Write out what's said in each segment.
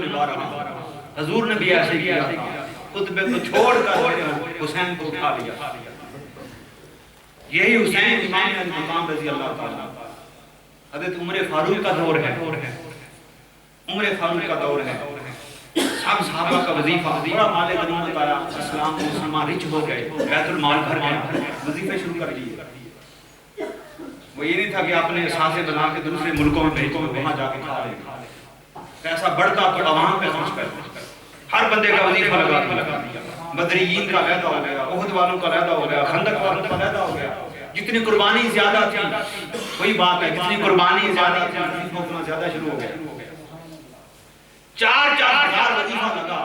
میں بارہا، حضور نے بھی ایسے کیا تھا، خطبے کو چھوڑ کر حسین کو اٹھا لیا. یہی حسین امام علی مقام رضی اللہ تعالیٰ. حضرت عمر فاروق کا دور ہے، عمر فاروق کا دور ہے. سب صحابہ کا وظیفہ، بڑا مال غنیمت آیا، اسلام مسلمان رچ ہو گئے، بیت المال بھر گیا، وظیفے شروع کر دیے. وہ یہ نہیں تھا کہ آپ نے سانسیں بنا کے دوسرے ملکوں میں بھیجو، وہاں جا کے کھا لیں. پیسہ بڑھتا تو عوام پہ خرچ کرتے، ہر بندے کا وظیفہ لگا دیا. بدریین کا علیحدہ ہو گیا، احد والوں کا علیحدہ ہو گیا، خندق والوں کا علیحدہ ہو گیا. جتنی قربانی زیادہ تھی، وہی بات ہے، جتنی قربانی زیادہ تھی وظیفہ اتنا زیادہ شروع ہو گیا. 4,000 وظیفہ لگا،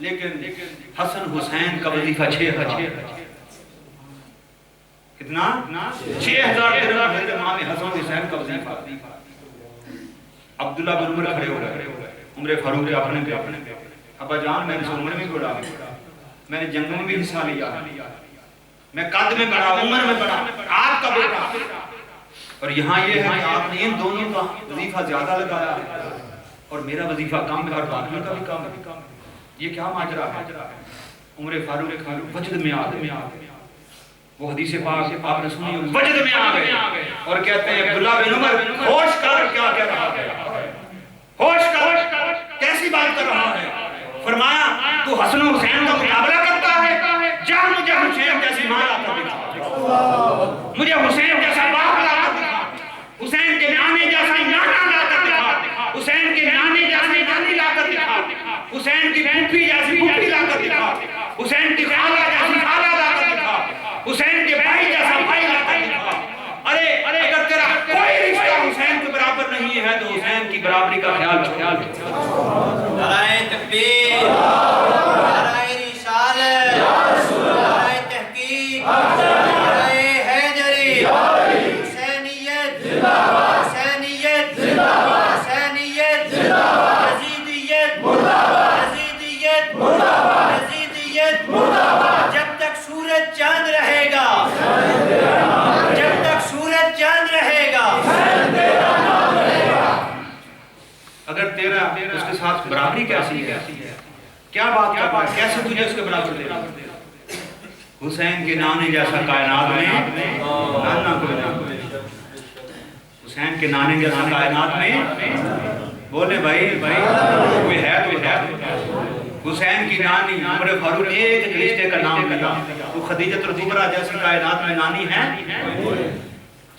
لیکن حسن حسین کا وظیفہ 6,000. کتنا؟ 6,000 درہم حضرت امام حسن حسین کا وظیفہ. عبداللہ بن عمر کھڑے ہو گئے، عمر فاروق نے اپنے پہ، ابا جان میں نے عمر میں بڑھا، میں نے جنگوں میں بھی حصہ لیا، میں قد میں بڑھا، عمر میں بڑھا، آپ کا بیٹا. اور یہاں یہ ہے کہ آپ نے ان دونوں کا وظیفہ زیادہ لگایا اور میرا وظیفہ کم ہے اور باقیوں کا بھی کم ہے. یہ کیا ماجرا ہے؟ عمر فاروق وجد میں آ گئے. وہ حدیث پاک آپ نے سنی، وجد میں آ گئے اور کہتے ہیں عبداللہ بن عمر ہوش کر کیا کہہ رہا ہے، ہوش کر کیسی بات کر رہا ہے. فرمایا تو حسن و حسین کا مقابلہ کرتا ہے، جا مجھے حسین جیسی ماں لا کر دکھا، مجھے حسین جیسا باپ لا کر دکھا، حسین کے نانے جیسا نانا لا کر دکھا، حسین کے نانے جیسے نانی لا کر دکھا، حسین کی پھوپھی جیسی پھوپھی لا کر دکھا، حسین کی خالہ جیسی خالہ لا کر دکھا، حسین کے بھائی جیسا بھائی لا کر دکھا. ارے اگر تیرا کوئی رشتہ حسین کے برابر نہیں ہے تو حسین کی برابری کا خیال چھوڑ. نعرہ تکبیر، نعرہ رسالت، نعرہ تحقیق، نعرہ حیدری، حسینیت، حسینیت، حسینیت، یزیدیت، یزیدیت، یزیدیت. جب تک سورج چاند رہے گا، جب تک سورج چاند رہے گا، اگر تیرا اس کے ساتھ برابری کیسی ہے، کیا بات کر رہا ہے، کیسے تجھے اس کے برابر دے رہا. حسین کے نانے جیسا کائنات میں نانا کوئی نہیں. حسین کے نانے جیسا کائنات میں بولے بھائی کوئی ہے تو ہے. حسین کی نانی عمر فاروق نے ایک رشتے کا نام لیا، وہ خدیجۃ الکبریٰ جیسی کائنات میں نانی ہے.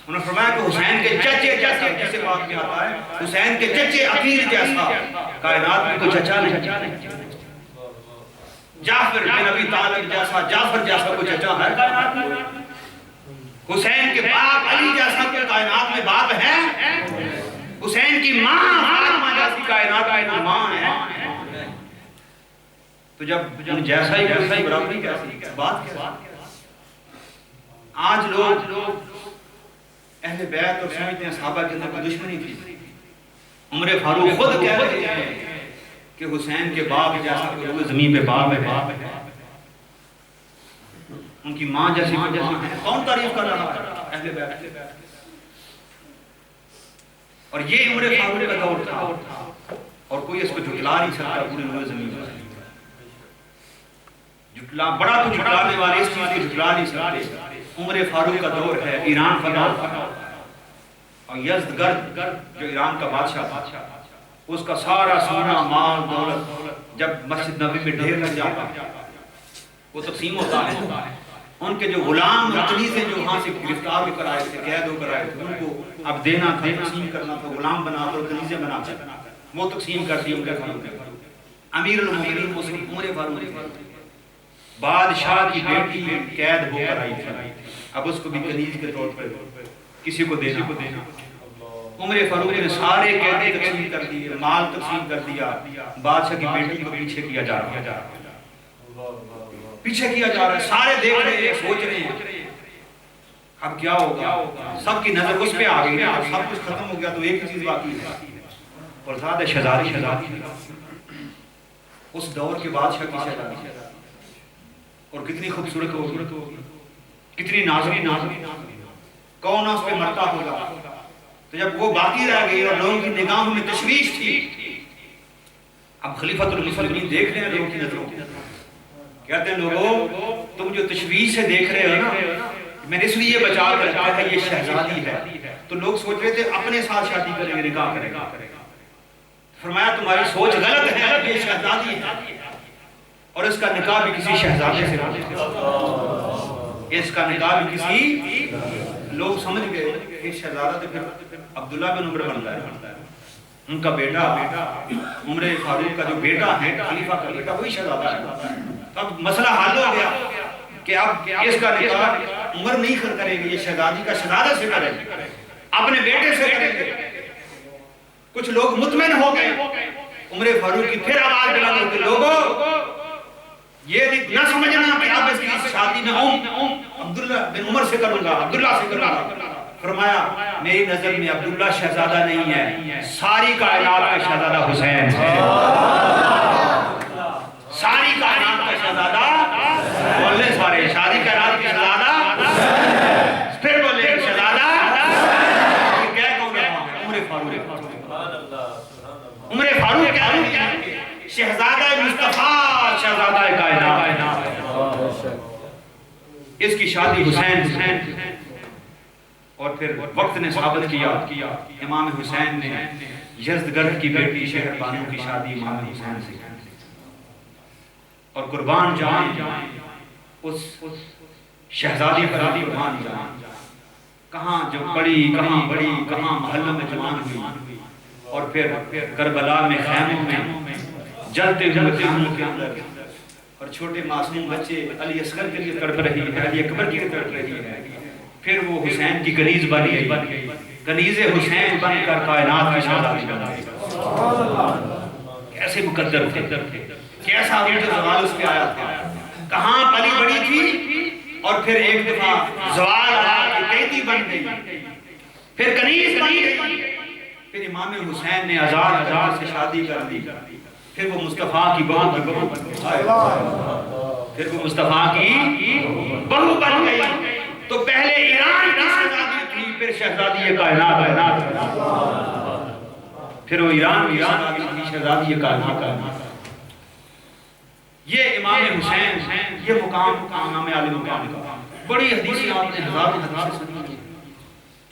انہوں نے فرمایا کہ حسین کے چچے جیسا، جسے بات میں آتا ہے حسین کے چچے عقیل جیسا کائنات میں کوئی چچا نہیں. جعفر بن ابی طالب جیسا، جعفر جیسا کوئی چچا ہے کائنات میں. حسین کے باپ علی جیسا کوئی کائنات میں باپ ہے. حسین کی ماں فاطمہ جیسی کائنات میں ماں ہے. تو جب جیسا ہی ویسا ہی برابری کیسی بات کیا. آج لوگ اہل بیت اور سمجھتے ہیں صحابہ کے اندر کوئی دشمنی تھی. عمر فاروق خود کہہ رہے ہیں کہ حسین کے باپ جیسا کوئی زمین پہ باپ ہے، ان کی ماں جیسی ماں ہے. کون تعریف کر رہا ہے؟ اہل بیت. اور یہ عمر فاروق کا دور تھا اور کوئی اس کو جھٹلا نہیں سکتا. پورے روئے زمین پر جھٹلا، بڑا تو جھٹلانے والے اس چیز کو جھٹلا نہیں سکتے. عمر فاروق کا دور ہے، ایران فتح اور یزدگرد جو ایران کا بادشاہ تھا، اس کا سارا سونا مال دولت جب مسجد نبوی میں ڈھیر لگ جاتا وہ تقسیم ہوتا ہے. ان کے جو غلام کنیزیں جو وہاں سے گرفتار ہو کر آئے تھے، قید ہو کر آئے تھے، ان کو اب دینا تھا، تقسیم کرنا تھا. غلام بنا کر کنیزیں بنا کر وہ تقسیم کرتی ان کے گھروں میں. امیر المومنین عمر فاروق بادشاہ کی بیٹی قید ہو کر آئی تھی، اب اس کو بھی کنیز کے طور پر کسی کو دینا. عمر فاروق نے سارے قیدی تقسیم کر دیے، مال تقسیم کر دیا. بادشاہ کی بیٹی کو پیچھے کیا جا رہا ہے. سارے دیکھ رہے ہیں، سوچ رہے ہیں اب کیا ہوگا. سب کی نظر اس پہ آ گئی، سب کچھ ختم ہو گیا تو ایک چیز باقی ہے اور زیادہ شہزادی. اس دور کے بادشاہ کی شہزادی اور کتنی خوبصورت ہوگی، کتنی نازنین، کون اس پہ مرتا ہوگا. تو جب وہ باقی رہ گئی اور لوگوں کی نگاہوں میں تشویش تھی، اب خلیفۃ المسلمین دیکھ رہے ہیں لوگوں کی نظروں کو، کہتے ہیں لوگوں تم جو تشویش سے دیکھ رہے ہو نا، میں نے اس لیے بچا کر رکھا ہے، یہ شہزادی ہے. تو لوگ سوچ رہے تھے اپنے ساتھ شادی کریں گے، نکاح کریں گے. فرمایا تمہاری سوچ غلط ہے، یہ شہزادی ہے اور اس کا نکاح بھی کسی شہزادے سے ہوگا. اس کا نکاح بھی کسی، لوگ سمجھ گئے کہ شہزادہ تو پھر عبداللہ بن عمر بنتا ہے، ان کا بیٹا عمر فاروق کا جو بیٹا ہے خلیفہ کا بیٹا وہی شہزادہ ہے. اب مسئلہ حل ہو گیا کہ اب اس کا نکاح عمر نہیں کریں گے، یہ شہزادی کا شہزادہ سے کریں گے، اپنے بیٹے سے کریں گے. کچھ لوگ مطمئن ہو گئے. عمر فاروق کی پھر آواز بلند ہوتی، لوگوں یہ نہ سمجھنا کہ اب اس کی شادی میں عبداللہ بن عمر سے کروں گا، عبداللہ سے کروں گا. فرمایا میری نظر میں عبداللہ شہزادہ نہیں ہے، ساری کائنات کا شہزادہ حسین ہے. ساری کائنات کا شہزادہ، بولنے سارے شادی کائنات کا شہزادہ، پھر بولے شہزادہ. یہ کہہ کون رہا ہے؟ عمر فاروق. عمر فاروق کیا ہے؟ شہزادہ مصطفیٰ، شہزادہ کائنات. اس کی شادی حسین. اور پھر وقت نے ثابت کیا امام حسین نے یزدگرد کی بیٹی شہر بانو کی شادی امام حسین سے، اور قربان جان اس شہزادی پر قربان جان کہاں جو پڑی، کہاں بڑی، کہاں محلوں میں جوان ہوئی، اور پھر کربلا میں خیموں میں جلتے ہوئے خیموں کے اندر، اور چھوٹے معصوم بچے علی اصغر کے لیے تڑپ رہی ہے، علی اکبر کے لیے تڑپ رہی ہے. پھر وہ حسین کی کنیز بن گئی، کنیز حسین بن کر کائنات کی شہزادی بن گئی. کیسے مقدر تھے، کیسا عروج زوال اس پہ آیا تھا، کہاں پلی بڑی تھی اور پھر ایک دفعہ زوال آیا کہ قیدی بن گئی، پھر کنیز بن گئی. پھر امام حسین نے آزاد سے شادی کر دی، پھر وہ مصطفیٰ کی بہو بن گئی. پھر وہ مصطفیٰ کی بہو بن گئی. تو پہلے ایران کی شہزادی تھی، پھر شہزادی کائنات. پھر وہ ایران کی شہزادی تھی، شہزادی کائنات. یہ امام حسین، یہ مقام امام عالی مقام کا. بڑی حدیثیں آپ نے ہزاروں حدیثیں سنی ہیں،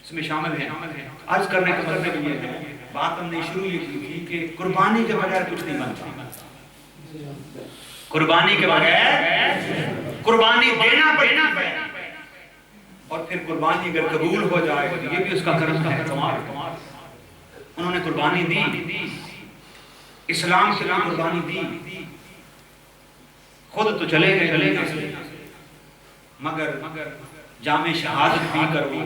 اس میں شامل ہیں. عرض کرنے کا مطلب یہ ہے، بات ہم نے شروع یہ کی تھی کہ قربانی کے بغیر کچھ نہیں بنتا. قربانی کے بغیر، قربانی دینا پڑنا ہے، اور پھر قربانی اگر قبول ہو جائے تو یہ بھی اس کا کرم ہے. انہوں نے قربانی دی، اسلام کے لیے قربانی دی. خود تو چلے گئے مگر جامع شہادت بھی کر وہ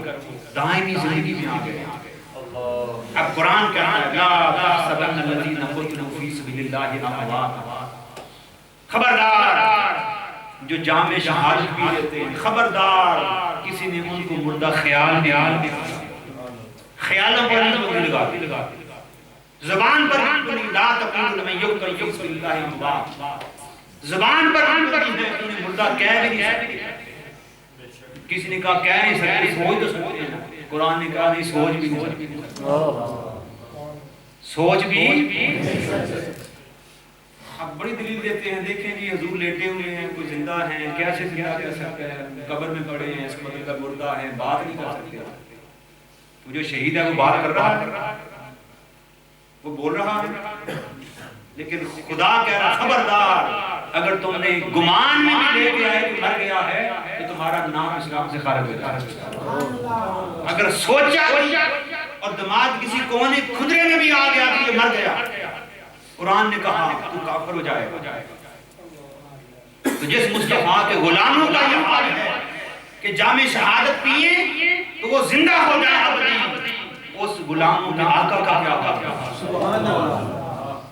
دائمی زندگی میں آ گئے. اب قرآن کہتا ہے لا تحسبن الذین قتلوا فی سبیل اللہ اموات. خبردار جو جامع شہادت بھی لیتے ہیں، خبردار کسی نے ان کو مردہ خیالوں پر نہیں لگا. زبان پر نہیں، لا تقولوا لمن یقتل فی سبیل اللہ اموات. زبان پر نہیں ہے، انہیں مردہ کہہ بھی نہیں سکتے. کسی نے کہا کہہ نہیں سکتے، سوچ تو سکتے ہیں. قرآن نے کہا نہیں، سوچ بھی نہیں سکتے. سوچ بھی. اب بڑی دلیل دیتے ہیں، دیکھیں جی حضور لیٹے ہوئے ہیں، کوئی زندہ ہیں، کیسے زندہ کر سکتے ہیں، قبر میں پڑے ہیں، اس مطلب کا مردہ ہیں، بات نہیں کر سکتے. وہ جو شہید ہے وہ بات کر رہا ہے، وہ بول رہا ہے، لیکن خدا کہہ رہا خبردار اگر تم نے گمان میں بھی لے کے آئے کہ مر گیا ہے تو تمہارا نام اسلام سے خارج ہو جائے. اگر سوچا اور دماغ کسی کونے کھدرے میں بھی آ گیا کہ یہ مر گیا، قرآن نے کہا تو کافر ہو جائے گا. تو جس مصطفیٰ کے غلاموں کا یہ حال ہے کہ جامع شہادت پیئے تو وہ زندہ ہو جائے ابدی، اس غلاموں کے آقا کا کیا حال ہے. سبحان اللہ.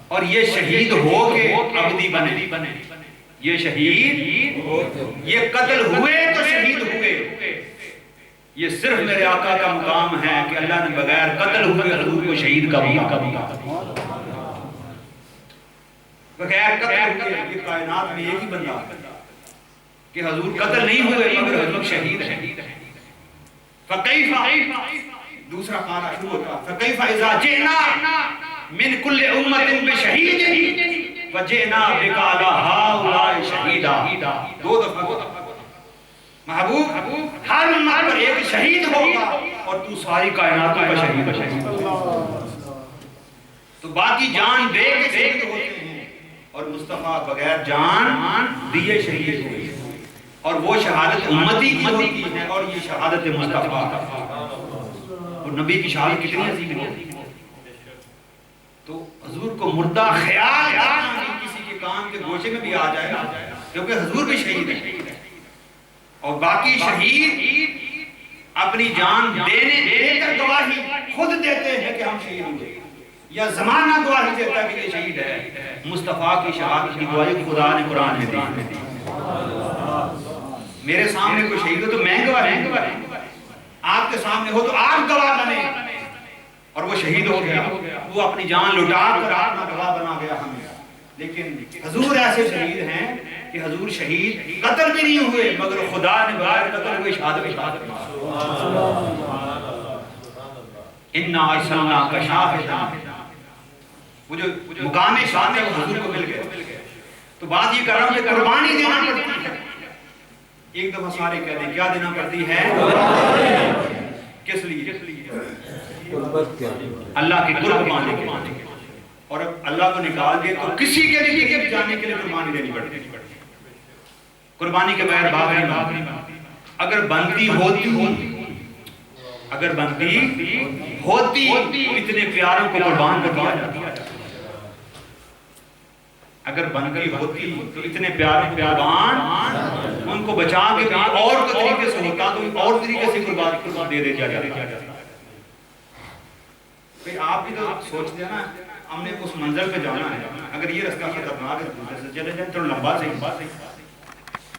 اور یہ شہید ہو کے ابدی بنے. یہ شہید، یہ قتل ہوئے تو شہید ہوئے. یہ صرف میرے آقا کا مقام ہے کہ اللہ نے بغیر قتل ہوئے حضور کو شہید کا مقام دیا. بغیر قتل ہوئے یہ کائنات میں ایک ہی بندہ کہ حضور قتل نہیں ہوئے مگر حضور شہید ہیں. فَكَيْفَ دوسرا پارہ شروع ہوتا فَكَيْفَ إِذَا جِئْنَا من کل امت بشہید. وجئنا بک علی ہؤلاء شہیدا، دو دفعہ محبوب ہر امت پر ایک شہید ہوگا اور تو ساری کائنات کا شہید ہوگا۔ تو باقی جان دے کے شہید ہوتے ہیں اور مصطفیٰ بغیر جان دیے شہید ہوئے، اور وہ شہادت امتی کی ہوتی ہے اور یہ شہادت مصطفیٰ، اور نبی کی شہادت کتنی عظیم ہوتی ہے۔ تو حضور کو مردہ خیال کسی کے کام کے گوشے میں بھی آ جائے گا، کیونکہ حضور بھی شہید ہے، اور باقی شہید اپنی جان دے کر گواہی خود دیتے ہیں کہ ہم شہید ہوئے، یا زمانہ گواہی دیتا ہے کہ یہ شہید ہے۔ مصطفیٰ کی شہادت کی گواہی خدا نے قرآن میں دی۔ میرے سامنے کوئی شہید ہو تو میں گواہ، آپ کے سامنے ہو تو آپ گواہ بنے، اور وہ شہید ہو گیا، وہ اپنی جان لٹا کر اپنا گواہ بنا گیا ہمیں۔ لیکن حضور ایسے شہید ہیں کہ حضور شہید قتل بھی نہیں ہوئے، مگر خدا نے بغیر قتل ہوئے شہادت اِنَّا أَرْسَلْنَاكَ شَاهِدًا، وہ جو مقام شہادت ہے وہ حضور کو مل گئے۔ تو بات یہ کر رہا ہوں کہ قربانی دینا پڑتی ہے۔ ایک دفعہ سارے کہہ دیں کیا دینا پڑتی ہے؟ کس لیے؟ اللہ کے قرب پانے کے لیے، اور اب اللہ کو نکال دے تو کسی کے لیے جانے کے لیے قربانی دینی پڑتی ہے۔ قربانی کے بغیر باغ نہیں بنتی، اگر بنتی ہوتی اتنے پیاروں کو قربان کر دیا جاتا، اگر بنتی ہوتی تو اتنے پیاروں کو قربان ان کو بچا کے بھی اور طریقے سے ہوتا تو اور طریقے سے قربان دے دیا جاتا۔ پھر آپ بھی تو سوچتے ہیں نا، ہم نے اس منزل پہ جانا ہے، اگر یہ رستہ خطرناک ہے چلے جائیں تو لمبا سے